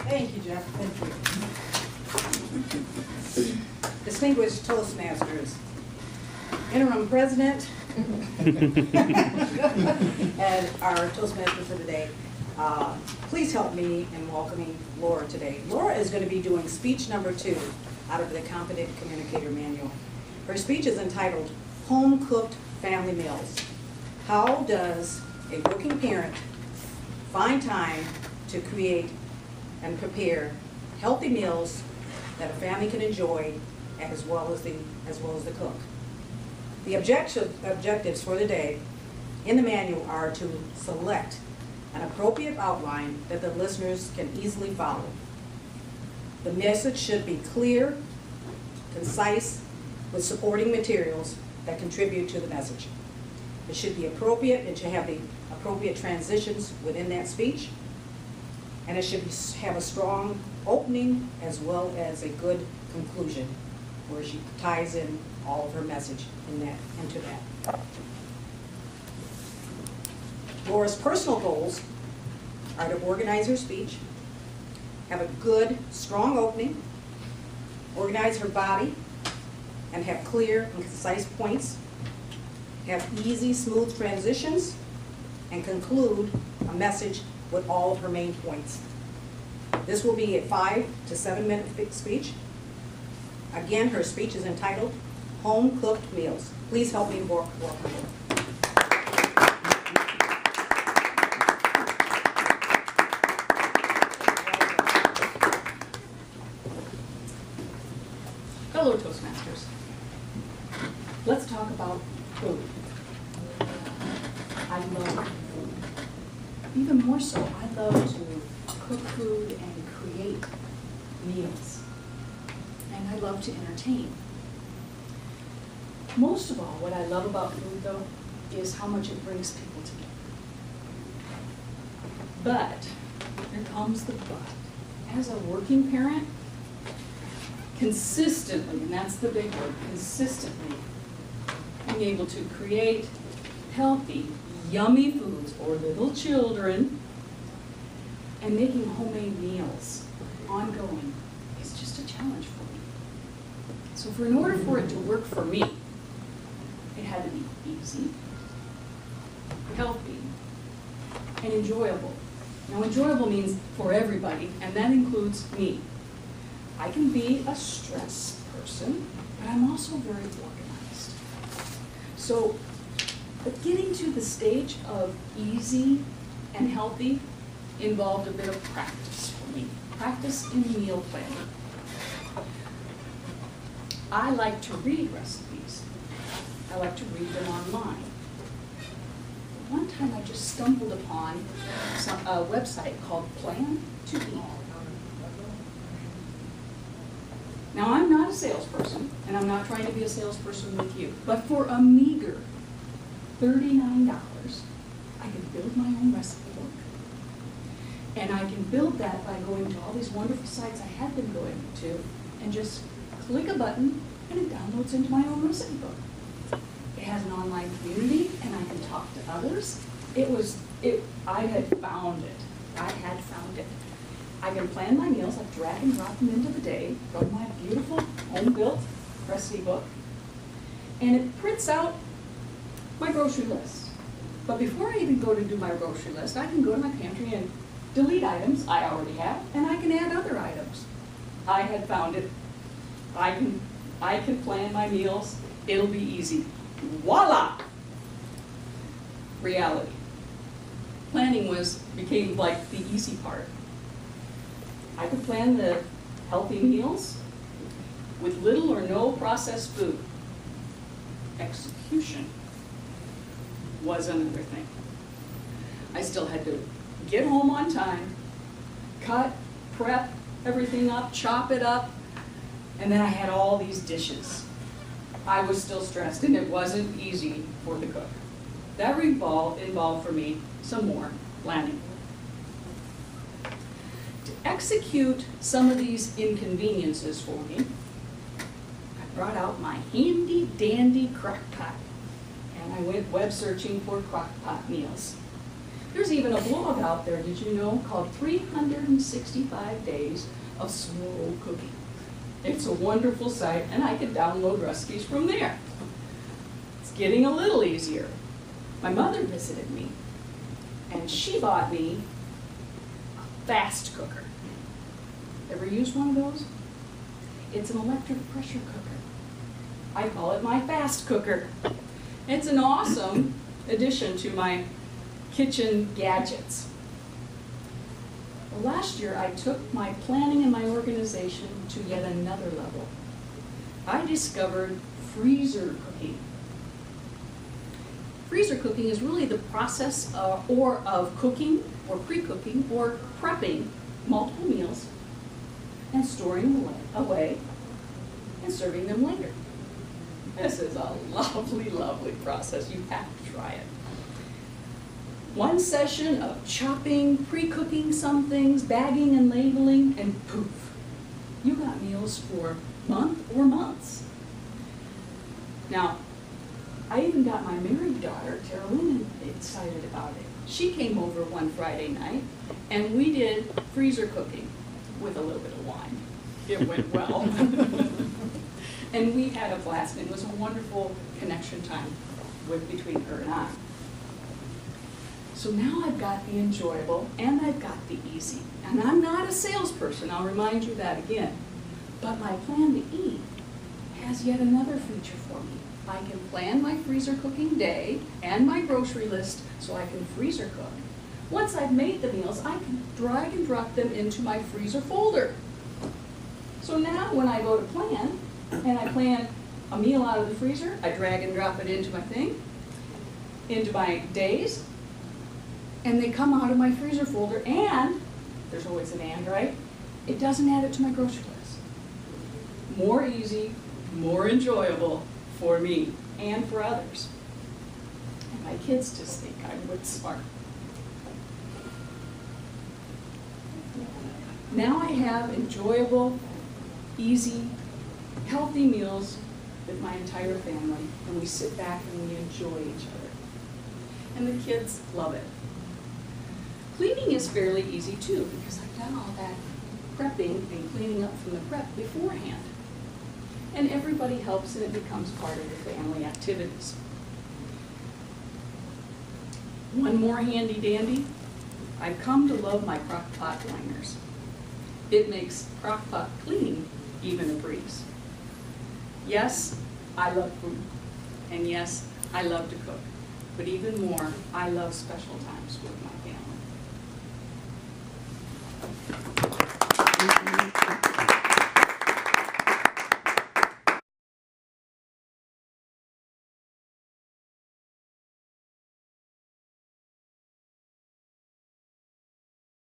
Thank you, Jeff. Thank you. Distinguished Toastmasters, interim president, and our Toastmaster for today, please help me in welcoming Laura today. Laura is going to be doing speech number 2 out of the Competent Communicator Manual. Her speech is entitled Home Cooked Family Meals. How does a working parent find time to create and prepare healthy meals that a family can enjoy as well as the cook? The objectives for the day in the manual are to select an appropriate outline that the listeners can easily follow. The message should be clear, concise, with supporting materials that contribute to the message. It should be appropriate, it should have the appropriate transitions within that speech, and it should have a strong opening as well as a good conclusion where she ties in all of her message into that. Laura's personal goals are to organize her speech, have a good, strong opening, organize her body, and have clear and concise points, have easy, smooth transitions, and conclude a message with all of her main points. This will be a 5 to 7 minute speech. Again, her speech is entitled Home Cooked Meals. Please help me welcome her. Hello, Toastmasters. Let's talk about food. I love food. Even more so, I love to cook food and create meals. And I love to entertain. Most of all, what I love about food, though, is how much it brings people together. But, here comes the but. As a working parent, consistently, and that's the big word, consistently being able to create healthy, yummy foods for little children and making homemade meals ongoing is just a challenge for me. So in order for it to work for me, it had to be easy, healthy, and enjoyable. Now enjoyable means for everybody, and that includes me. I can be a stressed person, but I'm also very organized. So, but getting to the stage of easy and healthy involved a bit of practice for me. Practice in meal planning. I like to read recipes. I like to read them online. One time I just stumbled upon a website called Plan to Eat. Now, I'm not a salesperson, and I'm not trying to be a salesperson with you, but for a meager $39, I can build my own recipe book. And I can build that by going to all these wonderful sites I had been going to, and just click a button, and it downloads into my own recipe book. It has an online community, and I can talk to others. I had found it. I can plan my meals, I drag and drop them into the day, go to my beautiful home-built recipe book, and it prints out my grocery list. But before I even go to do my grocery list, I can go to my pantry and delete items I already have, and I can add other items. I had found it. I can plan my meals. It'll be easy. Voila! Reality. Planning became like the easy part. I could plan the healthy meals with little or no processed food. Execution was another thing. I still had to get home on time, cut, prep everything up, chop it up, and then I had all these dishes. I was still stressed, and it wasn't easy for the cook. That involved for me some more planning. To execute some of these inconveniences for me, I brought out my handy dandy crock pot, and I went web searching for crock pot meals. There's even a blog out there, did you know, called 365 Days of Slow Cooking. It's a wonderful site, and I could download recipes from there. It's getting a little easier. My mother visited me, and she bought me a fast cooker. Ever used one of those? It's an electric pressure cooker. I call it my fast cooker. It's an awesome addition to my kitchen gadgets. Well, last year I took my planning and my organization to yet another level. I discovered freezer cooking. Freezer cooking is really the process of cooking or pre-cooking or prepping multiple meals and storing them away and serving them later. This is a lovely, lovely process. You have to try it. One session of chopping, pre-cooking some things, bagging and labeling, and poof, you got meals for a month or months. Now, I even got my married daughter, Carolyn, excited about it. She came over one Friday night, and we did freezer cooking with a little bit of wine. It went well. And we had a blast, and it was a wonderful connection time between her and I. So now I've got the enjoyable and I've got the easy. And I'm not a salesperson, I'll remind you that again. But my Plan to Eat has yet another feature for me. I can plan my freezer cooking day and my grocery list so I can freezer cook. Once I've made the meals, I can drag and drop them into my freezer folder. So now when I go to plan, and I plan a meal out of the freezer, I drag and drop it into my thing, into my days, and they come out of my freezer folder, and, there's always an and, right? It doesn't add it to my grocery list. More easy, more enjoyable for me and for others. And my kids just think I'm wit smart. Now I have enjoyable, easy, healthy meals with my entire family, and we sit back and we enjoy each other. And the kids love it. Cleaning is fairly easy too, because I've done all that prepping and cleaning up from the prep beforehand. And everybody helps, and it becomes part of the family activities. One more handy dandy, I've come to love my crock pot liners. It makes crock pot cleaning even a breeze. Yes, I love food, and yes, I love to cook, but even more, I love special times with my family.